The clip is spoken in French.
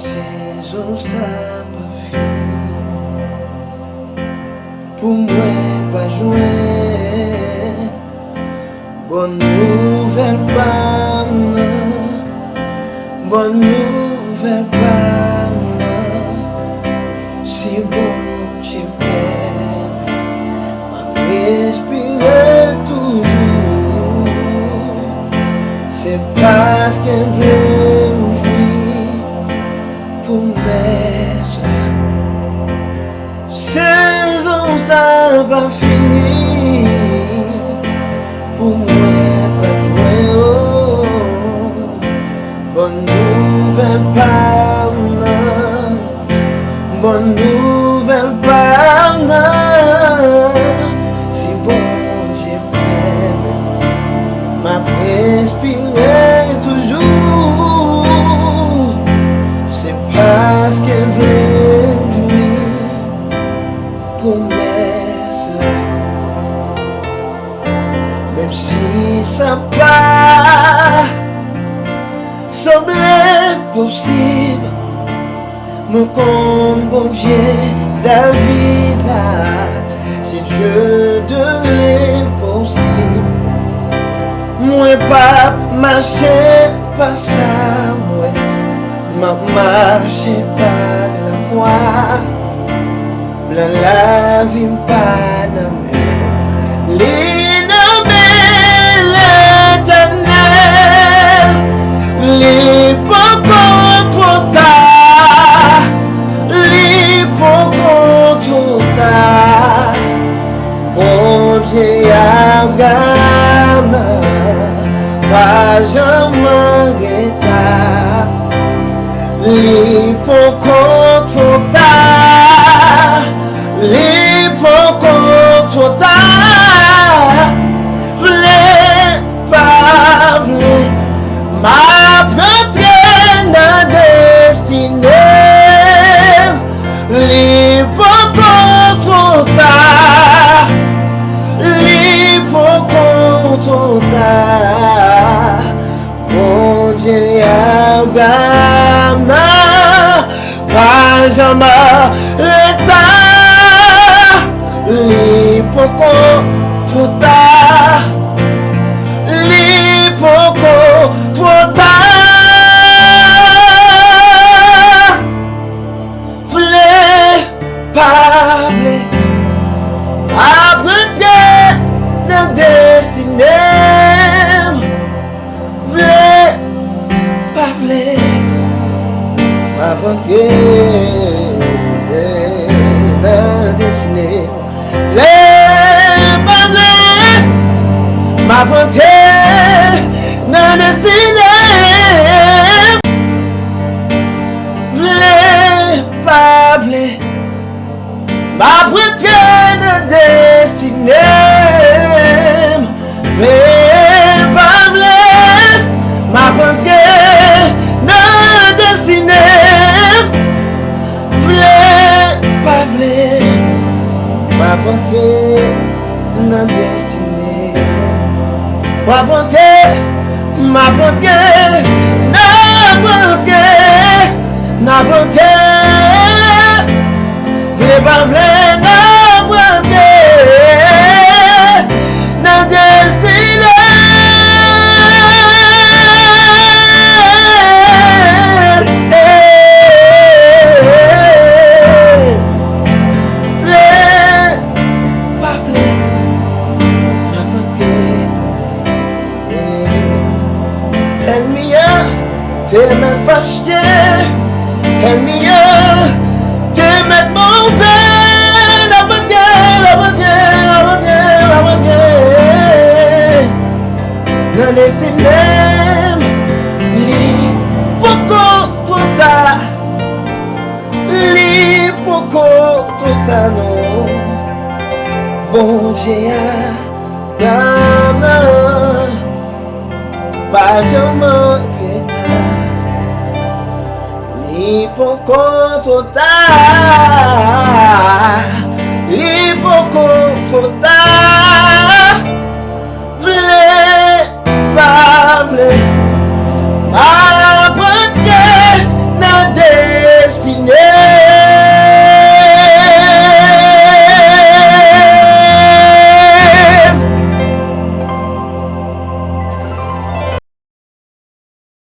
saison ça pas fini. Pour moi pas jouer. Bonne nouvelle pas bonne nouvelle pas si bon j'ai perdu ma respirer toujours. C'est parce qu'elle veut jouir pour mettre saison ça va finir. Pour moi pas jouer oh. Bonne nouvelle pas bonne nouvelle pas si bon j'ai permis m'a respirer toujours. C'est parce qu'elle veut jouir pour mettre cela. Même si ça pas semblait possible, me compte bon Dieu David là, c'est Dieu de l'impossible. Moi pas marcher pas ça, moi ma marcher pas de la foi. La vie pas la même. Les pocos trop tard, les pocos trop tard. Bon Dieu a gagné, pas jamais retard. Les pocos trop tard, les pocos trop tard. V'lez pas v'lez. Ma prochaine destinée, les pocos trop tard, les pocos trop tard. Bon Dieu a gagné, pas jamais retard, les pocos trop tard. Les pocos trop tard. V'lez pas v'lez après la destinée. V'lez pas v'lez après la destinée. V'lez pas v'lez ma bonté n'a destinée. V'lez pas v'lez ma bonté n'a destinée. V'lez pas v'lez ma bonté n'a destinée. V'lez pas v'lez ma bonté n'a destinée. Ma bonté, na bonté, v'lez pas v'lez na bonté, na destinée. V'lez pas v'lez na bonté. T'es me fâché, et mieux, t'es me mauvais, la bonté, la bonté, la bonté, la bonté. Le destiné, li poco trop tard, li poco trop tard, non. Bon Dieu, pas jamais. Li poco trop tard, li poco trop tard.